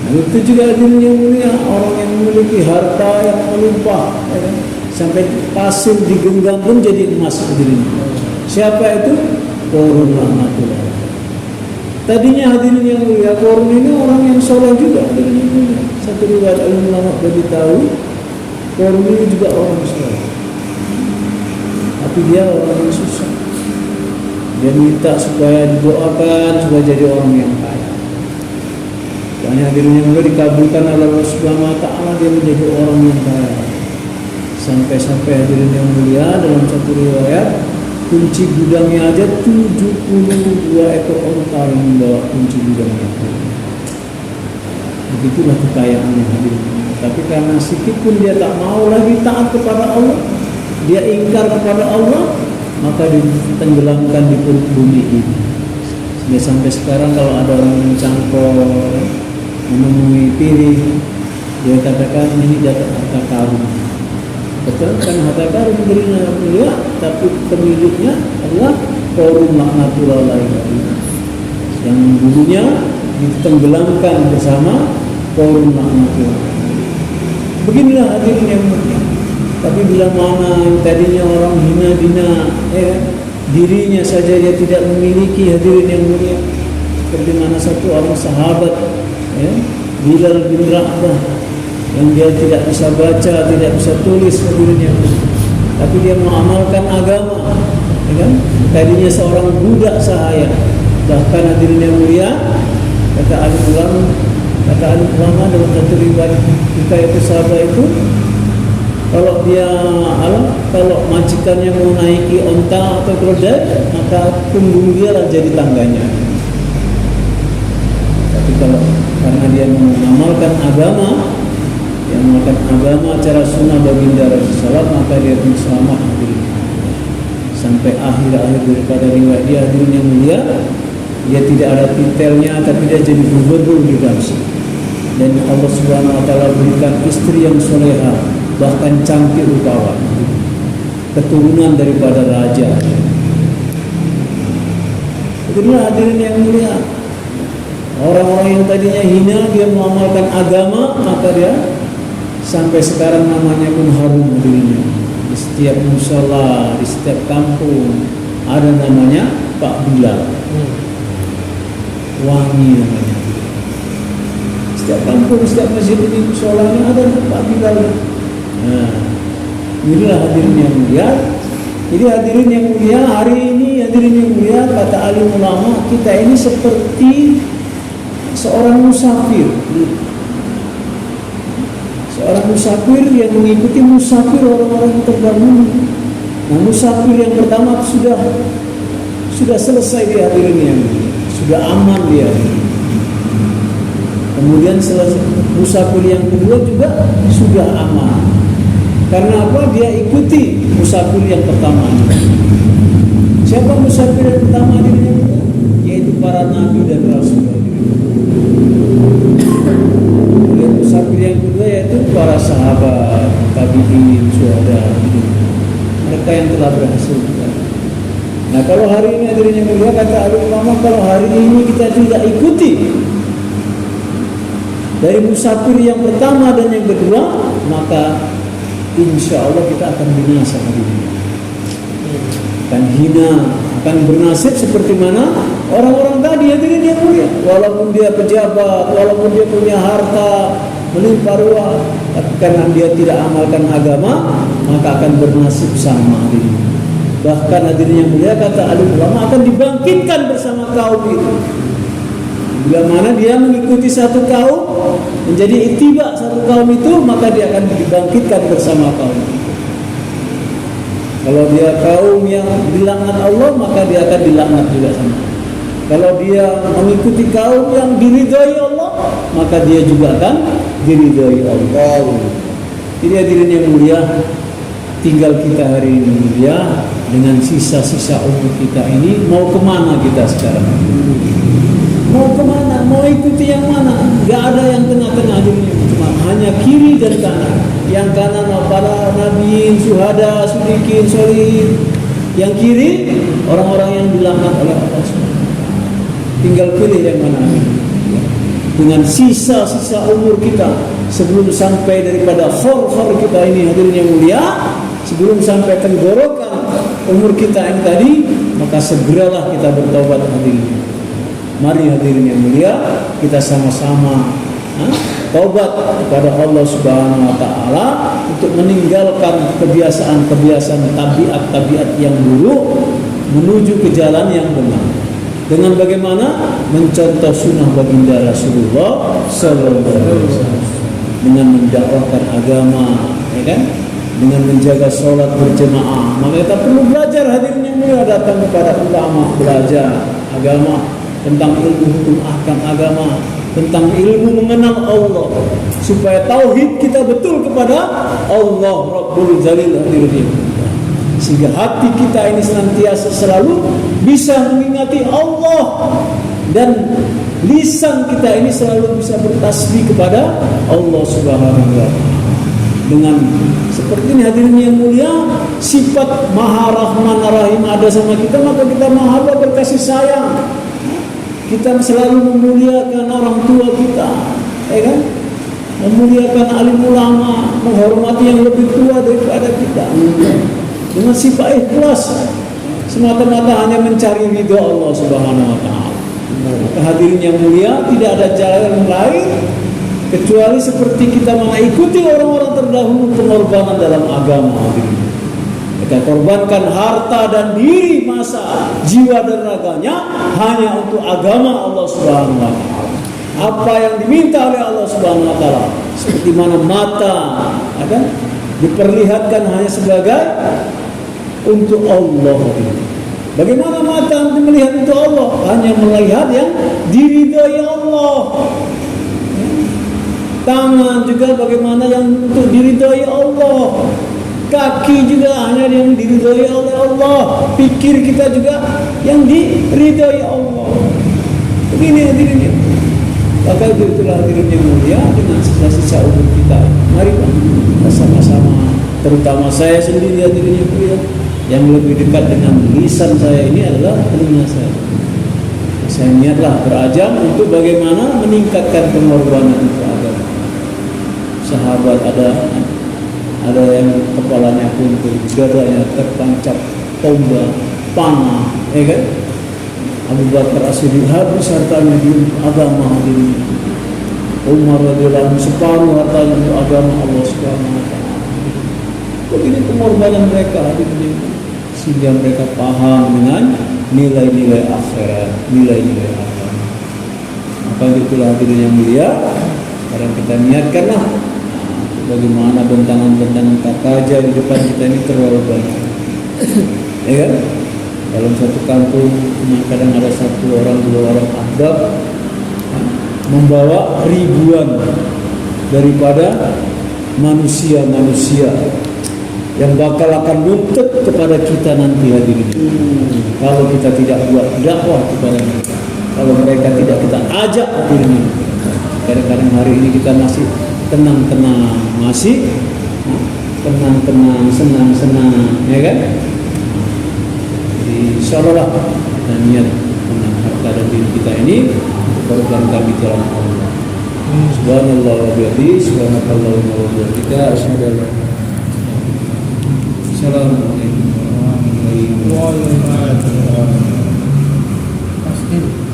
Itu juga hadirin yang mulia, orang yang memiliki harta yang melimpah, ya kan? Sampai pasir digenggam pun jadi emas hadirin. Siapa itu? Qarun laknatullah. Tadinya hadirin yang mulia, Qarun ini orang yang soleh juga hadirin yang mulia. Satu riwayat ulama beritahu Qarun ini juga orang soleh, tapi dia orang yang susah. Dia minta supaya didoakan supaya jadi orang yang kaya. Dan hadirin yang mulia, dikabulkan oleh Allah Subhanahu wa taala, dia menjadi orang yang kaya. Sampai-sampai hadirin yang mulia, dalam satu riwayat kunci gudangnya aja 72 ekor onta yang membawa kunci gudangnya. Begitulah kekayaannya hadirin. Tapi karena sedikit pun dia tak mau lagi taat kepada Allah, dia ingkar kepada Allah, maka ditenggelamkan di perut bumi ini. Sehingga sampai sekarang kalau ada orang mencangkol, menemui piring, dia katakan ini jatuh harta karun. Betul kan, harta karun dirinya mulia, tapi pemiliknya adalah Qarun laknatullah alaihi, yang dulunya ditenggelamkan bersama Qarun laknatullah. Beginilah hadirin yang mulia. Tapi bila mana yang tadinya orang hina-hina, dirinya saja dia tidak memiliki, hadirin yang mulia. Seperti mana satu orang sahabat, Bilal bin Rabah, yang dia tidak bisa baca, tidak bisa tulis, hadirin yang mulia. Tapi dia mengamalkan agama, ya kan? Tadinya seorang budak sahaya. Bahkan hadirin yang mulia, kata alim ulama dalam satu riwayat kita itu sahabat itu, kalau majikannya mau naiki onta atau keledai, maka punggung dia lah jadi tangganya. Tapi kalau karena dia mengamalkan agama, yang mengamalkan agama cara sunnah baginda Rasulullah, maka dia pun selamat sampai akhir-akhir daripada riwayat dia, hadirin yang mulia. Dia tidak ada titelnya, tapi dia jadi gubernur di Damsyik. Dan Allah Subhanahu wa taala berikan istri yang soleha, bahkan cantik rupawan, keturunan daripada raja. Itulah hadirin yang mulia. Orang-orang yang tadinya hina, dia mengamalkan agama, maka dia sampai sekarang namanya pun harum hadirinnya. Di setiap musala, di setiap kampung ada namanya Pak Bilal. Wangi namanya. Setiap kampung, setiap masjid ini musolanya ada Pak Bilal. Nah, inilah hadirin yang mulia. Jadi hadirin yang mulia, hari ini hadirin yang mulia, kata alim ulama, kita ini seperti seorang musafir. Seorang musafir yang mengikuti musafir orang-orang yang terdahulu. Nah, musafir yang pertama sudah selesai dia hadirin yang mulia, sudah aman dia. Kemudian selesai musafir yang kedua juga sudah aman. Karena apa? Dia ikuti musafir yang pertama. Siapa musafir yang pertama ini? Yaitu para nabi dan rasul. Kemudian musafir yang kedua yaitu para sahabat, tabi'in, syuhada, mereka yang telah berhasil. Nah, kalau hari ini hadirin yang mulia, kata alim ulama, kalau hari ini kita tidak ikuti dari musafir yang pertama dan yang kedua, maka insya Allah kita akan binasa hari ini, akan hina, akan bernasib seperti mana orang-orang tadi hadirin yang mulia. Walaupun dia pejabat, walaupun dia punya harta melimpah ruah, tapi karena dia tidak amalkan agama, maka akan bernasib sama hadirin. Bahkan hadirin yang mulia, kata alim ulama, akan dibangkitkan bersama kaum itu. Bila mana dia mengikuti satu kaum, menjadi ittiba satu kaum itu, maka dia akan dibangkitkan bersama kaum itu. Kalau dia kaum yang dilaknat Allah, maka dia akan dilaknat juga sama. Kalau dia mengikuti kaum yang diridhai Allah, maka dia juga akan diridhai Allah. Jadi hadirin yang mulia, tinggal kita hari ini mulia, dengan sisa-sisa umur kita ini, mau kemana kita sekarang? Mau kemana? Mau ikuti yang mana? Gak ada yang tengah-tengah dunia, cuma hanya kiri dan kanan. Yang kanan para nabiin, syuhada, sidikin, sholihin. Yang kiri orang-orang yang dilaknat oleh Allah SWT. Tinggal pilih yang mana. dengan sisa-sisa umur kita sebelum sampai daripada khor-khor kita ini hadirin yang mulia, sebelum sampai tenggorokan umur kita yang tadi, maka segeralah kita bertobat hadirin. Mari hadirin yang mulia, kita sama-sama taubat kepada Allah Subhanahu wa taala untuk meninggalkan kebiasaan-kebiasaan tabiat-tabiat yang buruk menuju ke jalan yang benar. Dengan bagaimana? Mencontoh sunnah baginda Rasulullah sallallahu alaihi wasallam, dengan mendakwahkan agama, ya kan? Dengan menjaga sholat berjemaah. Maka kita perlu belajar hadirin yang mulia, datang kepada ulama, belajar agama, tentang ilmu hukum ahkam agama, tentang ilmu mengenal Allah, supaya tauhid kita betul kepada Allah Rabbul Jalil hadirin, sehingga hati kita ini senantiasa selalu bisa mengingati Allah, dan lisan kita ini selalu bisa bertasbih kepada Allah Subhanahu wa taala. Dengan seperti ini hadirin yang mulia, sifat Maha Rahman Rahim ada sama kita, maka kita maha berkasih sayang. Kita selalu memuliakan orang tua kita, ya kan? Memuliakan alim ulama, menghormati yang lebih tua daripada kita, dengan sifat ikhlas, semata-mata hanya mencari ridha Allah Subhanahu wa taala. Hadirin yang mulia, tidak ada jalan lain kecuali seperti kita mengikuti orang-orang terdahulu pengorbanan dalam agama. Mereka korbankan harta dan diri, masa, jiwa dan raganya hanya untuk agama Allah Subhanahu wa taala. Apa yang diminta oleh Allah Subhanahu wa taala, seperti mana mata akan diperlihatkan hanya sebagai untuk Allah. Bagaimana mata untuk melihat untuk Allah? Hanya melihat yang diridhai Allah. Tangan juga bagaimana yang untuk diridhai Allah. Kaki juga hanya yang diridhai oleh Allah. Pikir kita juga yang diridhai Allah. Begini hadirin. Maka itulah hadirin yang mulia, dengan sisa-sisa umur kita, mari kita sama-sama, terutama saya sendiri hadirin yang mulia, yang lebih dekat dengan lisan saya ini adalah telinga saya. Saya niatlah berajam untuk bagaimana meningkatkan pengorbanan untuk agama. Sahabat ada yang kepalanya kuntul, dadanya tertancap tombak panah, ya kan? Abu Bakar As-Siddiq habis hartanya di agama ini. Umar radhiyallahu anhu separuh hartanya di agama Allah Subhanahu wa taala. Begini pengorbanan mereka hadirin, sehingga mereka paham dengan nilai-nilai akhirat, nilai-nilai agama. Maka itulah hadirin yang mulia, sekarang kita niatkanlah bagaimana bentangan-bentangan takaja di depan kita ini terlalu banyak. Ya kan? Dalam satu kampung kadang ada satu orang, dua orang ahbab membawa ribuan daripada manusia-manusia yang bakal akan nuntut kepada kita nanti hadirin. Kalau kita tidak buat dakwah kepada mereka, kalau mereka tidak kita ajak hadirin. Kadang-kadang hari ini kita masih tenang-tenang, masih tenang-tenang, senang-senang, ya kan? Insyaallah dan niat dengan harta dan diri kita ini korban kami jalan Allah. Subhanallah wa bihamdihi, subhanallah wa bihamdika, asyhadu an la ilaha illallah. Assalamualaikum warahmatullahi wabarakatuh.